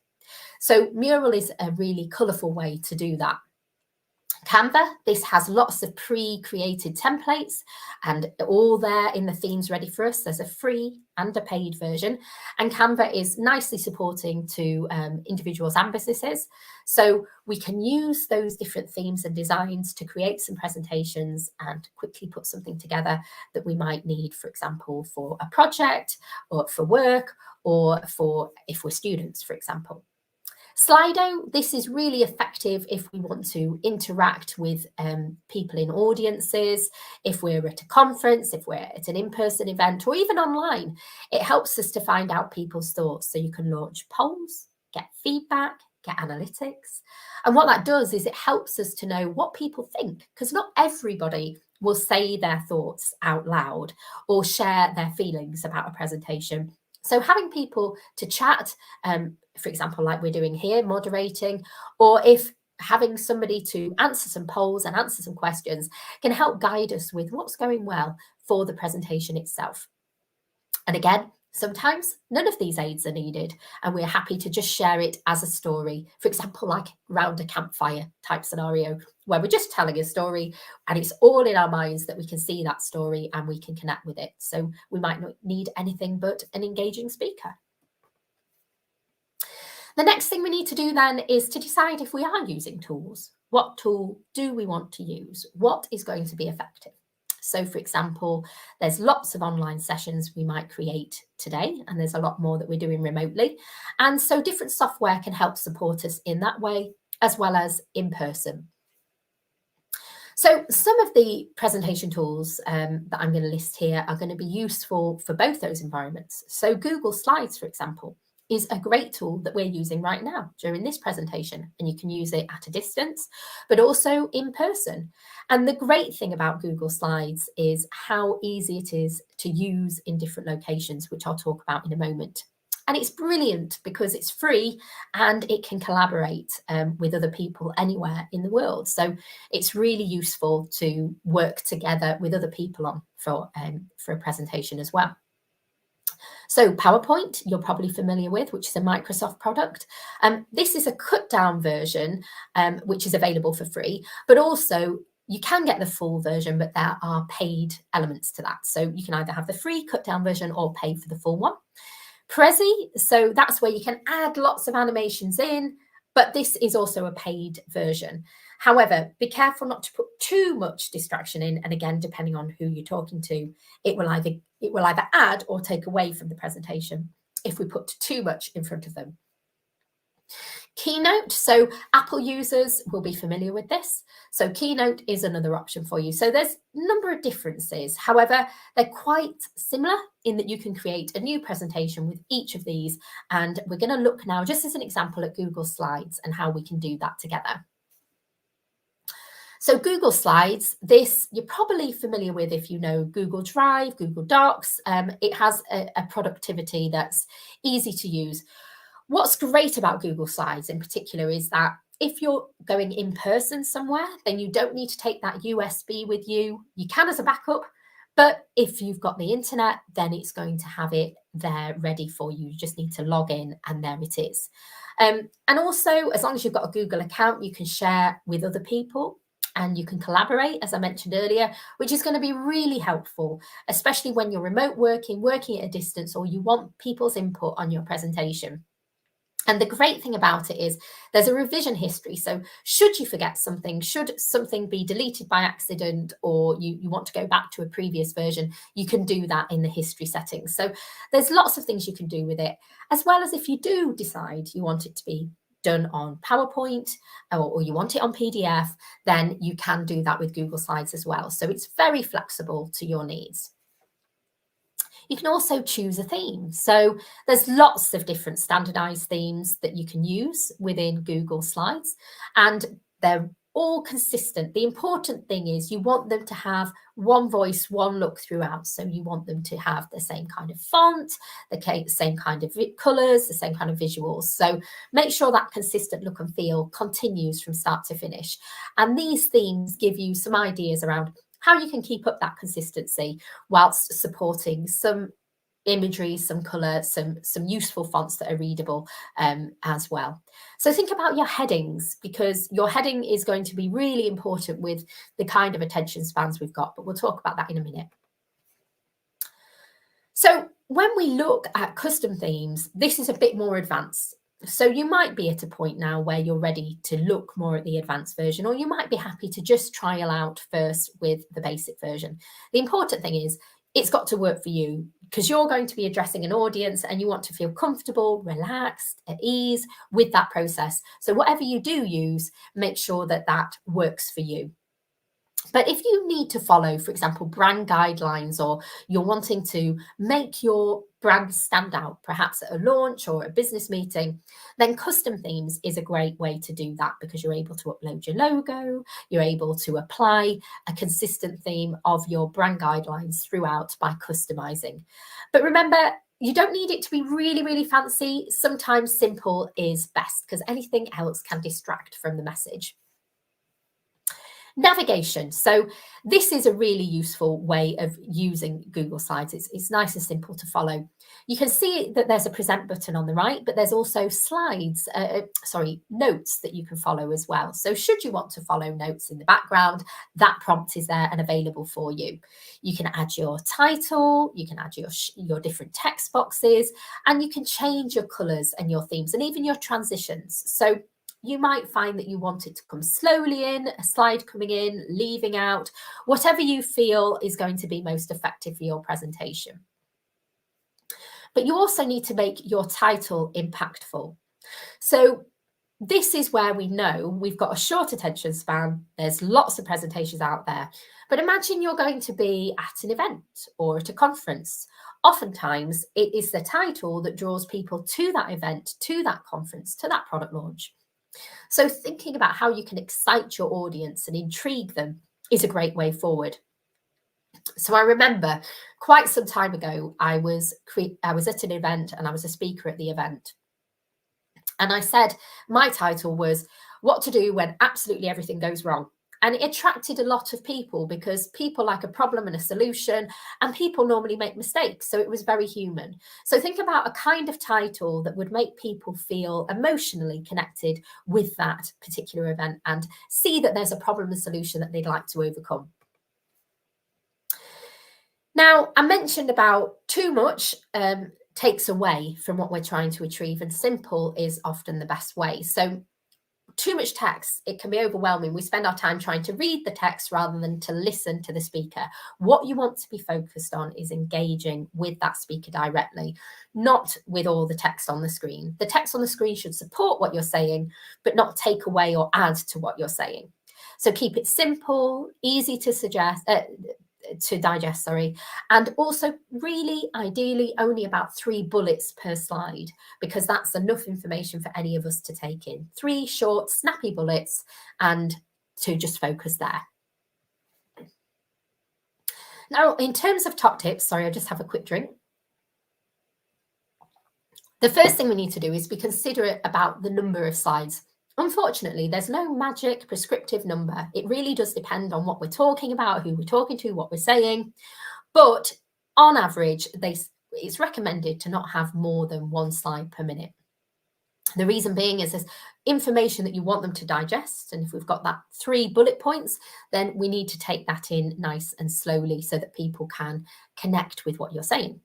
So Mural is a really colourful way to do that. Canva, this has lots of pre-created templates and all there in the themes ready for us. There's a free and a paid version, and Canva is nicely supporting to individuals and businesses. So we can use those different themes and designs to create some presentations and quickly put something together that we might need, for example, for a project or for work or for if we're students, for example. Slido, this is really effective if we want to interact with people in audiences, if we're at a conference, if we're at an in-person event, or even online. It helps us to find out people's thoughts. So you can launch polls, get feedback, get analytics. And what that does is it helps us to know what people think, because not everybody will say their thoughts out loud or share their feelings about a presentation. So having people to chat, for example, like we're doing here, moderating, or if having somebody to answer some polls and answer some questions can help guide us with what's going well for the presentation itself. And again, sometimes none of these aids are needed, and we're happy to just share it as a story. For example, like round a campfire type scenario, where we're just telling a story and it's all in our minds that we can see that story and we can connect with it. So we might not need anything but an engaging speaker. The next thing we need to do then is to decide if we are using tools. What tool do we want to use? What is going to be effective? So, for example, there's lots of online sessions we might create today, and there's a lot more that we're doing remotely. And so different software can help support us in that way, as well as in person. So some of the presentation tools that I'm going to list here are going to be useful for both those environments. So Google Slides, for example, is a great tool that we're using right now during this presentation, and you can use it at a distance, but also in person. And the great thing about Google Slides is how easy it is to use in different locations, which I'll talk about in a moment. And it's brilliant because it's free and it can collaborate with other people anywhere in the world. So it's really useful to work together with other people on for a presentation as well. So PowerPoint, you're probably familiar with, which is a Microsoft product. This is a cut down version, which is available for free, but also you can get the full version, but there are paid elements to that. So you can either have the free cut down version or pay for the full one. Prezi, so that's where you can add lots of animations in, but this is also a paid version. However, be careful not to put too much distraction in. And again, depending on who you're talking to, it will either add or take away from the presentation if we put too much in front of them. Keynote, so Apple users will be familiar with this. So Keynote is another option for you. So there's a number of differences. However, they're quite similar in that you can create a new presentation with each of these. And we're going to look now, just as an example, at Google Slides and how we can do that together. So Google Slides, this you're probably familiar with if you know Google Drive, Google Docs. It has a productivity that's easy to use. What's great about Google Slides in particular is that if you're going in person somewhere, then you don't need to take that USB with you. You can as a backup, but if you've got the internet, then it's going to have it there ready for you. You just need to log in and there it is. And also, as long as you've got a Google account, you can share with other people. and you can collaborate, as I mentioned earlier, which is going to be really helpful, especially when you're remote working at a distance, or you want people's input on your presentation. And the great thing about it is there's a revision history. So should you forget something, should something be deleted by accident, or you want to go back to a previous version, you can do that in the history settings. So there's lots of things you can do with it, as well as if you do decide you want it to be done on PowerPoint or you want it on PDF, then you can do that with Google Slides as well. So it's very flexible to your needs. You can also choose a theme. So there's lots of different standardized themes that you can use within Google Slides, and they're all consistent. The important thing is you want them to have one voice, one look throughout. So you want them to have the same kind of font, the same kind of colors, the same kind of visuals. So make sure that consistent look and feel continues from start to finish. And these themes give you some ideas around how you can keep up that consistency whilst supporting some imagery, some color, some useful fonts that are readable as well. So think about your headings, because your heading is going to be really important with the kind of attention spans we've got, but we'll talk about that in a minute. So when we look at custom themes, this is a bit more advanced. So you might be at a point now where you're ready to look more at the advanced version, or you might be happy to just trial out first with the basic version. The important thing is it's got to work for you, because you're going to be addressing an audience and you want to feel comfortable, relaxed, at ease with that process. So whatever you do use, make sure that that works for you. But if you need to follow, for example, brand guidelines, or you're wanting to make your brand stand out, perhaps at a launch or a business meeting, then custom themes is a great way to do that, because you're able to upload your logo, you're able to apply a consistent theme of your brand guidelines throughout by customizing. But remember, you don't need it to be really, really fancy. Sometimes simple is best, because anything else can distract from the message. Navigation. So this is a really useful way of using Google Slides. It's nice and simple to follow. You can see that there's a present button on the right, but there's also notes that you can follow as well. So should you want to follow notes in the background, that prompt is there and available for you. You can add your title, you can add your different text boxes, and you can change your colors and your themes and even your transitions. So you might find that you want it to come slowly in, a slide coming in, leaving out, whatever you feel is going to be most effective for your presentation. But you also need to make your title impactful. So this is where we know we've got a short attention span. There's lots of presentations out there. But imagine you're going to be at an event or at a conference. Oftentimes, it is the title that draws people to that event, to that conference, to that product launch. So thinking about how you can excite your audience and intrigue them is a great way forward. So I remember quite some time ago, I was at an event and I was a speaker at the event. And I said my title was "What to Do When Absolutely Everything Goes Wrong." And it attracted a lot of people, because people like a problem and a solution, and people normally make mistakes. So it was very human. So think about a kind of title that would make people feel emotionally connected with that particular event and see that there's a problem and solution that they'd like to overcome. Now, I mentioned about too much takes away from what we're trying to achieve, and simple is often the best way. So too much text, it can be overwhelming. We spend our time trying to read the text rather than to listen to the speaker. What you want to be focused on is engaging with that speaker directly, not with all the text on the screen. The text on the screen should support what you're saying, but not take away or add to what you're saying. So keep it simple, easy to digest, and also really ideally only about 3 bullets per slide, because that's enough information for any of us to take in. 3 short, snappy bullets, and to just focus there. Now, in terms of top tips, I'll just have a quick drink. The first thing we need to do is be considerate about the number of slides. Unfortunately, there's no magic prescriptive number. It really does depend on what we're talking about, who we're talking to, what we're saying. But on average, it's recommended to not have more than 1 slide per minute. The reason being is there's information that you want them to digest. And if we've got that 3 bullet points, then we need to take that in nice and slowly so that people can connect with what you're saying.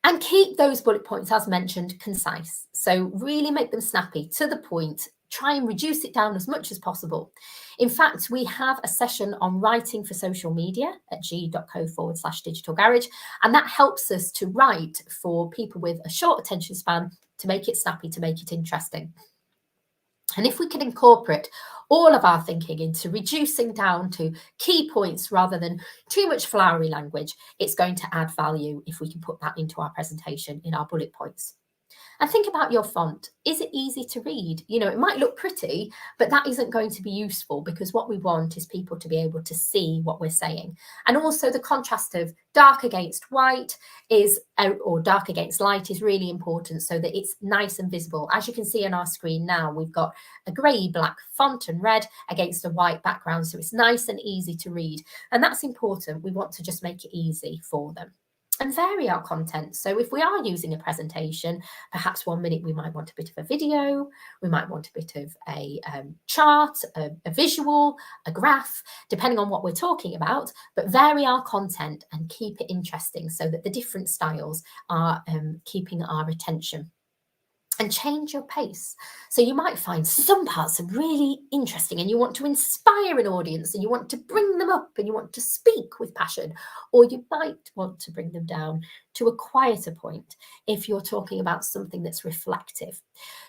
And keep those bullet points, as mentioned, concise. So really make them snappy, to the point. Try and reduce it down as much as possible. In fact, we have a session on writing for social media at g.co/digital garage, and that helps us to write for people with a short attention span, to make it snappy, to make it interesting. And if we can incorporate all of our thinking into reducing down to key points rather than too much flowery language, it's going to add value if we can put that into our presentation in our bullet points. And think about your font. Is it easy to read? You know, it might look pretty, but that isn't going to be useful, because what we want is people to be able to see what we're saying. And also the contrast of dark against white is, or dark against light, is really important, so that it's nice and visible. As you can see on our screen now, we've got a grey black font and red against a white background, so it's nice and easy to read. And that's important. We want to just make it easy for them. And vary our content. So if we are using a presentation, perhaps 1 minute we might want a bit of a video, we might want a bit of a chart, a visual, a graph, depending on what we're talking about, but vary our content and keep it interesting so that the different styles are keeping our attention. And change your pace. So you might find some parts are really interesting and you want to inspire an audience and you want to bring them up and you want to speak with passion, or you might want to bring them down to a quieter point if you're talking about something that's reflective.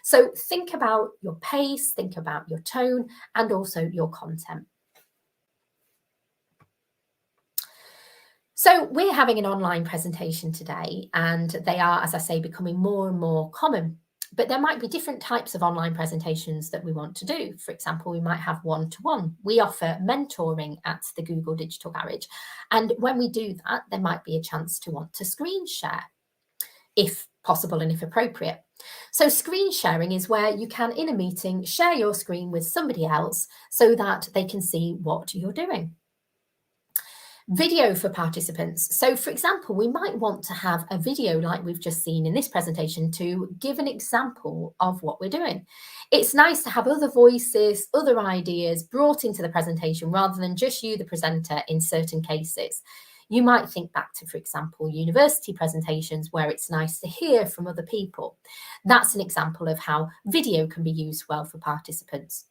So think about your pace, think about your tone, and also your content. So we're having an online presentation today, and they are, as I say, becoming more and more common. But there might be different types of online presentations that we want to do. For example, we might have one-to-one. We offer mentoring at the Google Digital Garage. And when we do that, there might be a chance to want to screen share, if possible and if appropriate. So screen sharing is where you can, in a meeting, share your screen with somebody else so that they can see what you're doing. Video for participants. So for example, we might want to have a video like we've just seen in this presentation to give an example of what we're doing. It's nice to have other voices, other ideas brought into the presentation rather than just you, the presenter, in certain cases. You might think back to, for example, university presentations where it's nice to hear from other people. That's an example of how video can be used well for participants.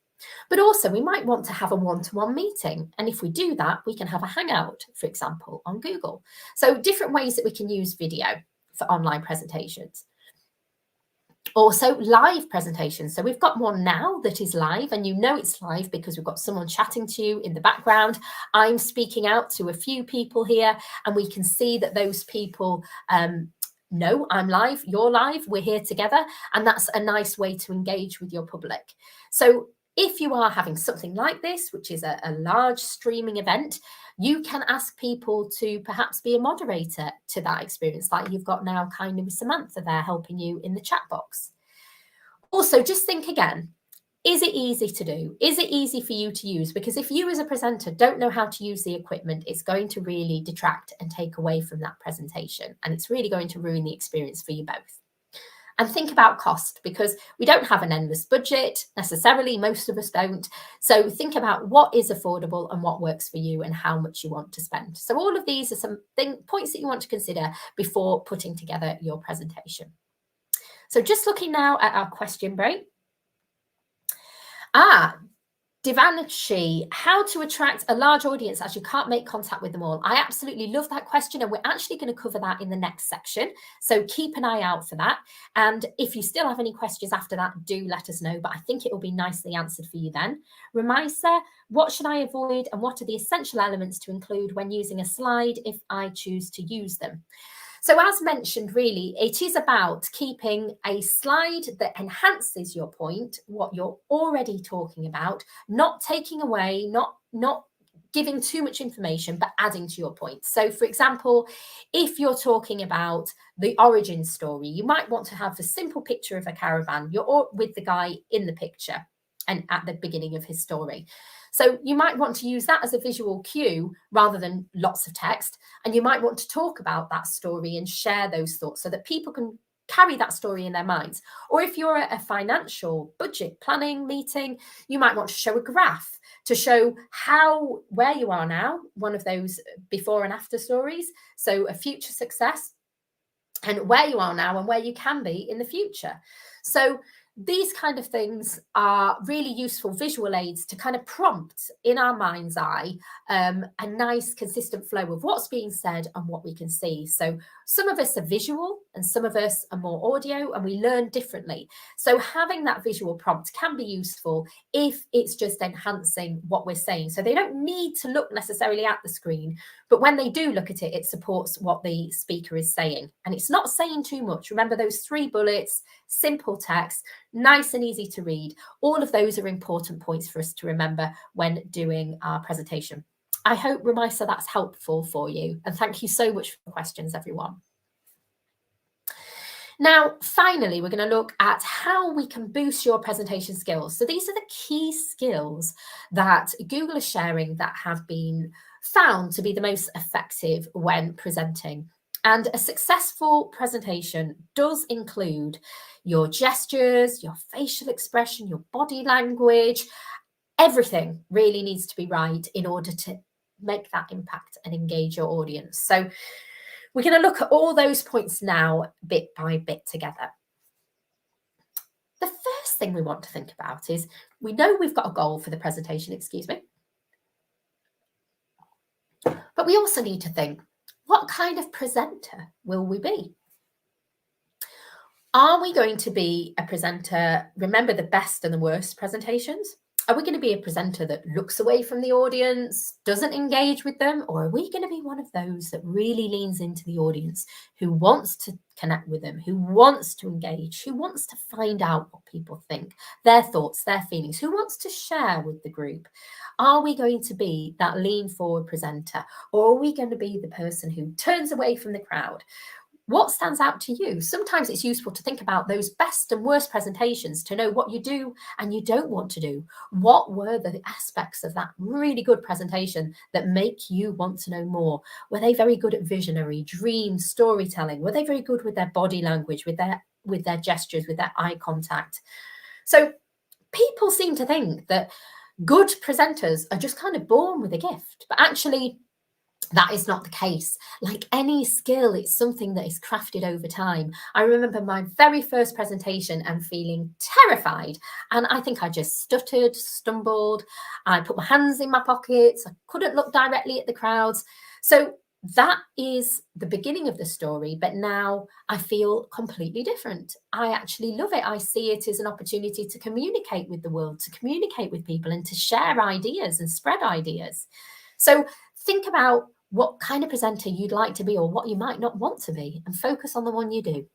But also we might want to have a one-to-one meeting. And if we do that, we can have a hangout, for example, on Google. So different ways that we can use video for online presentations. Also live presentations. So we've got one now that is live, and you know it's live because we've got someone chatting to you in the background. I'm speaking out to a few people here, and we can see that those people no, I'm live, you're live, we're here together. And that's a nice way to engage with your public. So if you are having something like this, which is a large streaming event, you can ask people to perhaps be a moderator to that experience, like you've got now kind of with Samantha there helping you in the chat box. Also, just think again, is it easy to do? Is it easy for you to use? Because if you as a presenter don't know how to use the equipment, it's going to really detract and take away from that presentation. And it's really going to ruin the experience for you both. And think about cost, because we don't have an endless budget necessarily, most of us don't. So think about what is affordable and what works for you and how much you want to spend. So all of these are some points that you want to consider before putting together your presentation. So just looking now at our question break. Divanshi, how to attract a large audience as you can't make contact with them all? I absolutely love that question, and we're actually going to cover that in the next section. So keep an eye out for that. And if you still have any questions after that, do let us know, but I think it will be nicely answered for you then. Ramaisa, what should I avoid and what are the essential elements to include when using a slide if I choose to use them? So as mentioned, really, it is about keeping a slide that enhances your point, what you're already talking about, not taking away, not giving too much information, but adding to your point. So for example, if you're talking about the origin story, you might want to have a simple picture of a caravan. You're with the guy in the picture and at the beginning of his story. So you might want to use that as a visual cue rather than lots of text. And you might want to talk about that story and share those thoughts so that people can carry that story in their minds. Or if you're at a financial budget planning meeting, you might want to show a graph to show where you are now, one of those before and after stories. So a future success, and where you are now and where you can be in the future. So these kind of things are really useful visual aids to kind of prompt in our mind's eye a nice consistent flow of what's being said and what we can see. So some of us are visual and some of us are more audio, and we learn differently. So having that visual prompt can be useful if it's just enhancing what we're saying. So they don't need to look necessarily at the screen, but when they do look at it, it supports what the speaker is saying. And it's not saying too much. Remember those 3 bullets, simple text, nice and easy to read. All of those are important points for us to remember when doing our presentation. I hope, Ramisa, that's helpful for you. And thank you so much for the questions, everyone. Now, finally, we're going to look at how we can boost your presentation skills. So these are the key skills that Google is sharing that have been found to be the most effective when presenting. And a successful presentation does include your gestures, your facial expression, your body language. Everything really needs to be right in order to make that impact and engage your audience. So we're going to look at all those points now, bit by bit together. The first thing we want to think about is, we know we've got a goal for the presentation, but we also need to think, what kind of presenter will we be? Are we going to be a presenter, remember the best and the worst presentations? Are we going to be a presenter that looks away from the audience, doesn't engage with them? Or are we going to be one of those that really leans into the audience, who wants to connect with them, who wants to engage, who wants to find out what people think, their thoughts, their feelings, who wants to share with the group? Are we going to be that lean forward presenter? Or are we going to be the person who turns away from the crowd? What stands out to you? Sometimes it's useful to think about those best and worst presentations to know what you do and you don't want to do. What were the aspects of that really good presentation that make you want to know more? Were they very good at visionary, dream, storytelling? Were they very good with their body language, with their gestures, with their eye contact? So people seem to think that good presenters are just kind of born with a gift, but actually, that is not the case. Like any skill, it's something that is crafted over time. I remember my very first presentation and feeling terrified. And I think I just stuttered, stumbled. I put my hands in my pockets. I couldn't look directly at the crowds. So that is the beginning of the story. But now I feel completely different. I actually love it. I see it as an opportunity to communicate with the world, to communicate with people, and to share ideas and spread ideas. So think about what kind of presenter you'd like to be, or what you might not want to be, and focus on the one you do.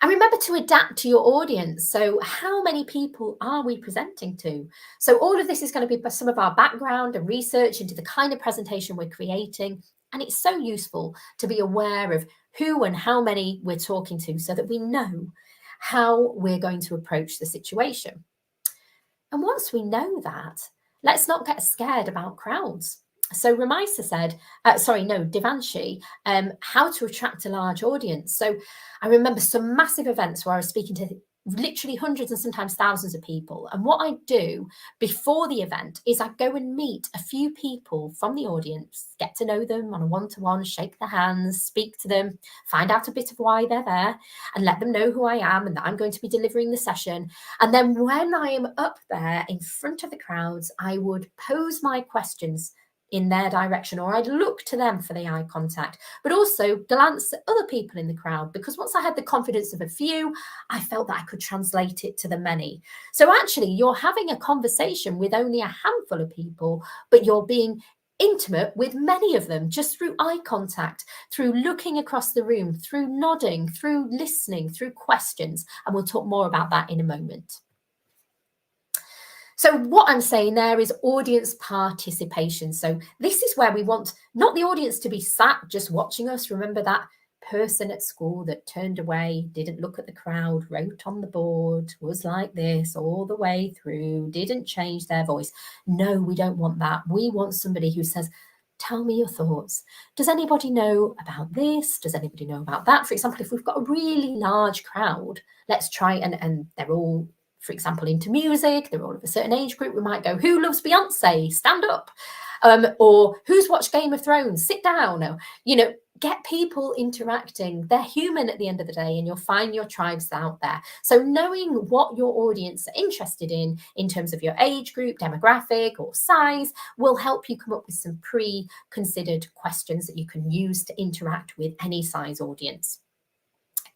And remember to adapt to your audience. So how many people are we presenting to? So all of this is going to be some of our background and research into the kind of presentation we're creating. And it's so useful to be aware of who and how many we're talking to, so that we know how we're going to approach the situation. And once we know that, let's not get scared about crowds. So Ramisa said, Devanshi, how to attract a large audience. So I remember some massive events where I was speaking to literally hundreds and sometimes thousands of people. And what I do before the event is I go and meet a few people from the audience, get to know them on a one-to-one, shake their hands, speak to them, find out a bit of why they're there, and let them know who I am and that I'm going to be delivering the session. And then when I am up there in front of the crowds, I would pose my questions in their direction, or I'd look to them for the eye contact, but also glance at other people in the crowd, because once I had the confidence of a few, I felt that I could translate it to the many. So actually, you're having a conversation with only a handful of people, but you're being intimate with many of them just through eye contact, through looking across the room, through nodding, through listening, through questions. And we'll talk more about that in a moment. So what I'm saying there is audience participation. So this is where we want not the audience to be sat just watching us. Remember that person at school that turned away, didn't look at the crowd, wrote on the board, was like this all the way through, didn't change their voice. No, we don't want that. We want somebody who says, Tell me your thoughts. Does anybody know about this? Does anybody know about that? For example, if we've got a really large crowd, let's try and they're all, for example, into music, they're all of a certain age group, we might go, who loves Beyonce? Stand up. Or who's watched Game of Thrones? Sit down. Or, get people interacting. They're human at the end of the day, and you'll find your tribes out there. So knowing what your audience are interested in terms of your age group, demographic, or size, will help you come up with some pre-considered questions that you can use to interact with any size audience.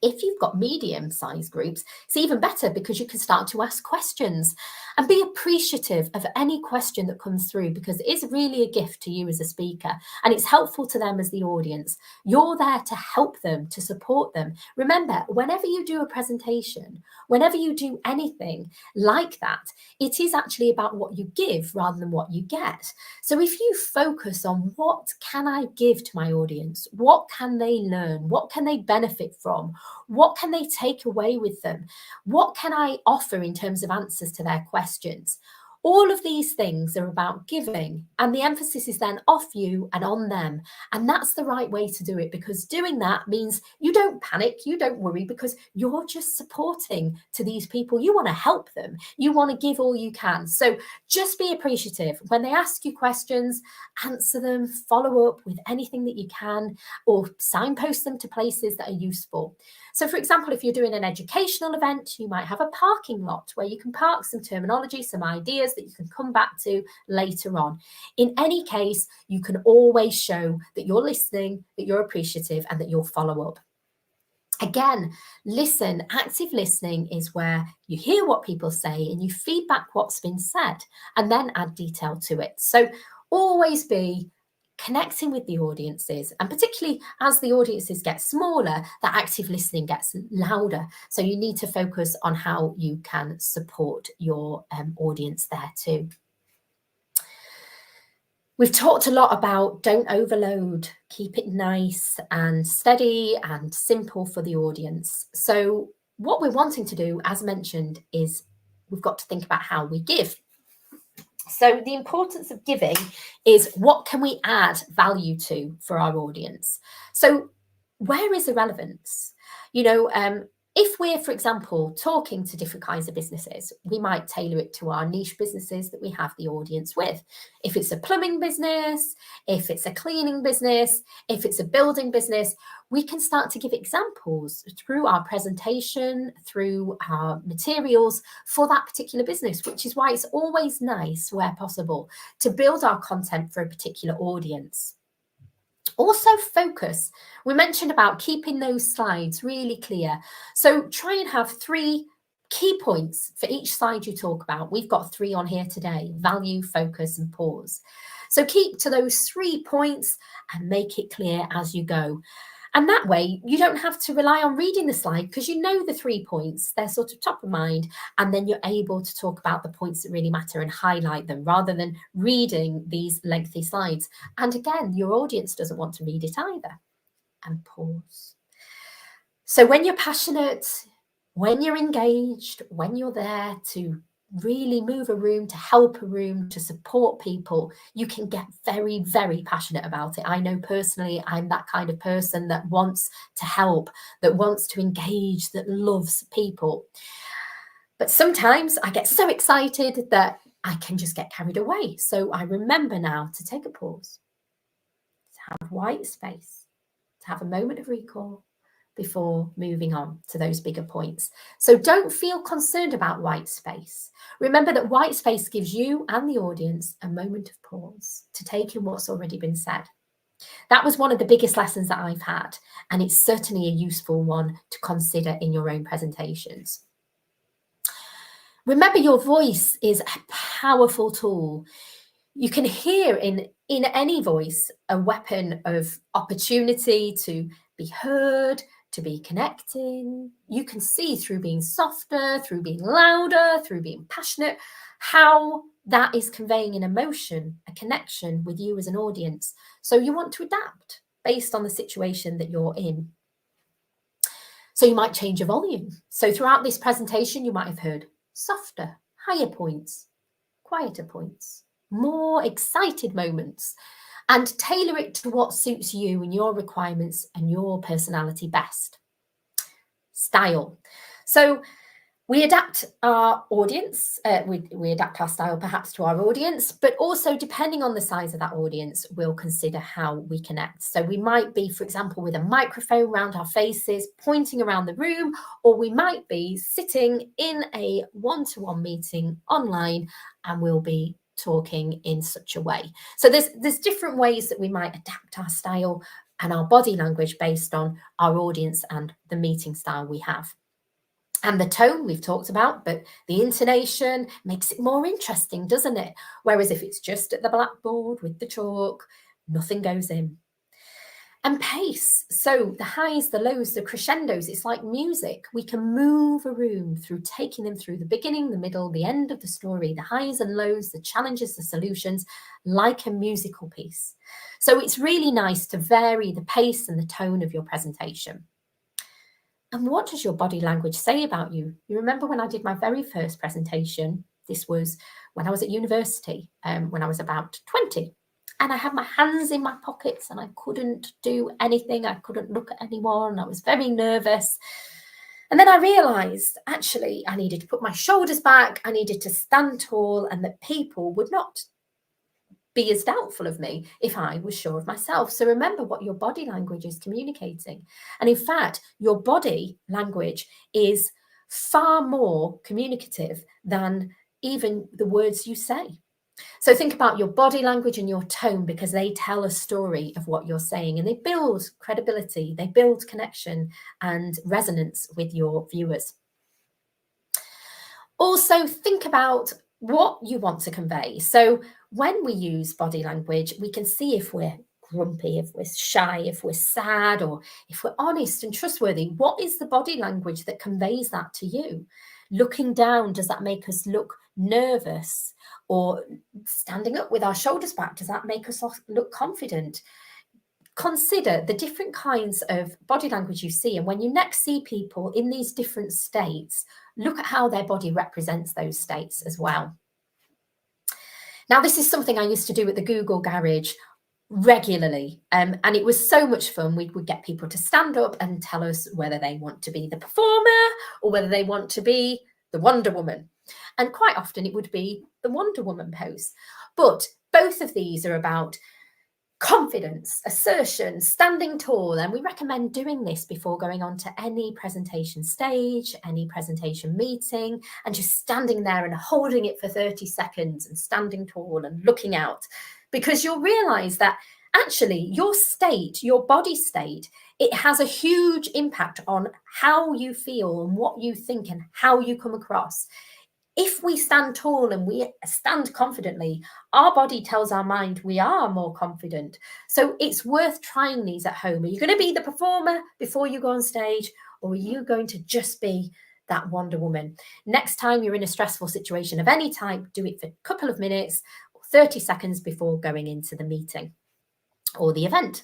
If you've got medium-sized groups, it's even better because you can start to ask questions and be appreciative of any question that comes through, because it is really a gift to you as a speaker and it's helpful to them as the audience. You're there to help them, to support them. Remember, whenever you do a presentation, whenever you do anything like that, it is actually about what you give rather than what you get. So if you focus on what can I give to my audience, what can they learn, what can they benefit from, what can they take away with them? What can I offer in terms of answers to their questions? All of these things are about giving, and the emphasis is then off you and on them. And that's the right way to do it, because doing that means you don't panic, you don't worry, because you're just supporting to these people. You want to help them. You want to give all you can. So just be appreciative. When they ask you questions, answer them, follow up with anything that you can, or signpost them to places that are useful. So for example, if you're doing an educational event, you might have a parking lot where you can park some terminology, some ideas that you can come back to later on. In any case, you can always show that you're listening, that you're appreciative, and that you'll follow up. Again, listen. Active listening is where you hear what people say and you feedback what's been said and then add detail to it. So always be connecting with the audiences, and particularly as the audiences get smaller, that active listening gets louder. So you need to focus on how you can support your audience there too. We've talked a lot about don't overload, keep it nice and steady and simple for the audience. So what we're wanting to do, as mentioned, is we've got to think about how we give. So the importance of giving is what can we add value to for our audience? So where is the relevance? If we're, for example, talking to different kinds of businesses, we might tailor it to our niche businesses that we have the audience with. If it's a plumbing business, if it's a cleaning business, if it's a building business, we can start to give examples through our presentation, through our materials for that particular business, which is why it's always nice, where possible, to build our content for a particular audience. Also focus. We mentioned about keeping those slides really clear. So try and have 3 key points for each slide you talk about. We've got 3 on here today: value, focus, and pause. So keep to those 3 points and make it clear as you go. And that way you don't have to rely on reading the slide, because you know the 3 points, they're sort of top of mind, and then you're able to talk about the points that really matter and highlight them rather than reading these lengthy slides. And again, your audience doesn't want to read it either. And pause. So when you're passionate, when you're engaged, when you're there to really move a room, to help a room, to support people, you can get very, very passionate about it. I know personally I'm that kind of person that wants to help, that wants to engage, that loves people. But sometimes I get so excited that I can just get carried away. So I remember now to take a pause, to have white space, to have a moment of recall before moving on to those bigger points. So don't feel concerned about white space. Remember that white space gives you and the audience a moment of pause to take in what's already been said. That was one of the biggest lessons that I've had, and it's certainly a useful one to consider in your own presentations. Remember, your voice is a powerful tool. You can hear in any voice a weapon of opportunity to be heard, to be connecting. You can see through being softer, through being louder, through being passionate, how that is conveying an emotion, a connection with you as an audience. So you want to adapt based on the situation that you're in. So you might change your volume. So throughout this presentation, you might have heard softer, higher points, quieter points, more excited moments. and tailor it to what suits you and your requirements and your personality best. Style. So we adapt our audience, we adapt our style perhaps to our audience, but also depending on the size of that audience, we'll consider how we connect. So we might be, for example, with a microphone around our faces, pointing around the room, or we might be sitting in a one-to-one meeting online and we'll be talking in such a way. So there's different ways that we might adapt our style and our body language based on our audience and the meeting style we have. And the tone we've talked about, but the intonation makes it more interesting, doesn't it? Whereas if it's just at the blackboard with the chalk, nothing goes in. And pace. So the highs, the lows, the crescendos, it's like music. We can move a room through taking them through the beginning, the middle, the end of the story, the highs and lows, the challenges, the solutions, like a musical piece. So it's really nice to vary the pace and the tone of your presentation. And what does your body language say about you? You remember when I did my very first presentation, this was when I was at university, when I was about 20. And I had my hands in my pockets and I couldn't do anything. I couldn't look at anyone. I was very nervous. And then I realized, actually, I needed to put my shoulders back. I needed to stand tall and that people would not be as doubtful of me if I was sure of myself. So remember what your body language is communicating. And in fact, your body language is far more communicative than even the words you say. So think about your body language and your tone, because they tell a story of what you're saying and they build credibility, they build connection and resonance with your viewers. Also, think about what you want to convey. So when we use body language, we can see if we're grumpy, if we're shy, if we're sad, or if we're honest and trustworthy. What is the body language that conveys that to you? Looking down, does that make us look nervous? Or standing up with our shoulders back, does that make us look confident? Consider the different kinds of body language you see. And when you next see people in these different states, look at how their body represents those states as well. Now, this is something I used to do at the Google Garage regularly. And it was so much fun. We would get people to stand up and tell us whether they want to be the performer or whether they want to be the Wonder Woman. And quite often it would be the Wonder Woman pose. But both of these are about confidence, assertion, standing tall. And we recommend doing this before going on to any presentation stage, any presentation meeting, and just standing there and holding it for 30 seconds and standing tall and looking out, because you'll realize that actually your state, your body state, it has a huge impact on how you feel and what you think and how you come across. If we stand tall and we stand confidently, our body tells our mind we are more confident. So it's worth trying these at home. Are you going to be the performer before you go on stage, or are you going to just be that Wonder Woman? Next time you're in a stressful situation of any type, do it for a couple of minutes or 30 seconds before going into the meeting or the event.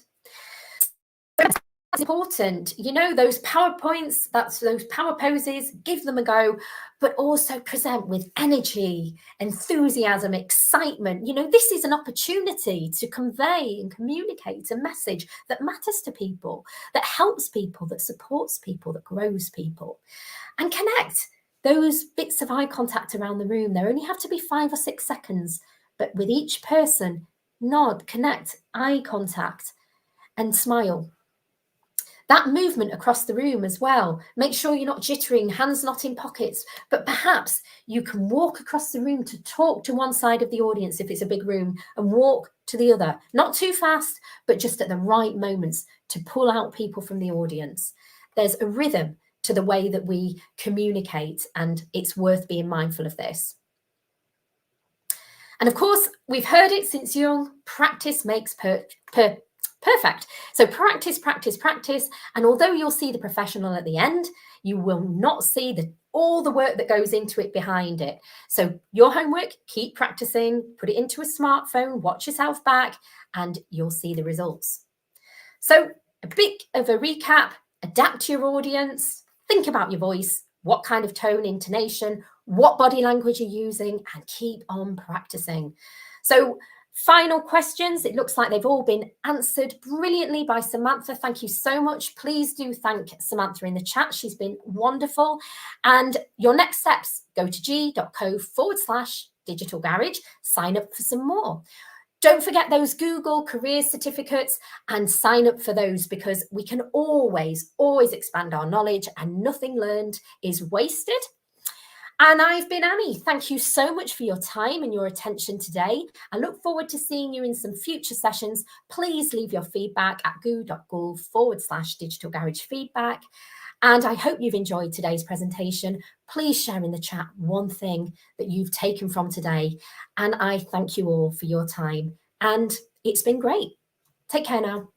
That's important. You know, those PowerPoints, that's those power poses, give them a go, but also present with energy, enthusiasm, excitement. You know, this is an opportunity to convey and communicate a message that matters to people, that helps people, that supports people, that grows people. And connect those bits of eye contact around the room. They only have to be 5 or 6 seconds, but with each person, nod, connect, eye contact, and smile. That movement across the room as well. Make sure you're not jittering, hands not in pockets, but perhaps you can walk across the room to talk to one side of the audience if it's a big room and walk to the other. Not too fast, but just at the right moments to pull out people from the audience. There's a rhythm to the way that we communicate, and it's worth being mindful of this. And of course, we've heard it since young, practice makes perfect. So practice, practice, practice. And although you'll see the professional at the end, you will not see all the work that goes into it behind it. So your homework, keep practicing, put it into a smartphone, watch yourself back, and you'll see the results. So a bit of a recap: adapt to your audience, think about your voice, what kind of tone, intonation, what body language you're using, and keep on practicing. So Final questions. It looks like they've all been answered brilliantly by Samantha. Thank you so much. Please do thank Samantha in the chat. She's been wonderful. And your next steps, go to g.co/digital garage, sign up for some more. Don't forget those Google career certificates and sign up for those, because we can always expand our knowledge and nothing learned is wasted. And I've been Annie. Thank you so much for your time and your attention today. I look forward to seeing you in some future sessions. Please leave your feedback at goo.gov/digital garage feedback. And I hope you've enjoyed today's presentation. Please share in the chat one thing that you've taken from today. And I thank you all for your time. And it's been great. Take care now.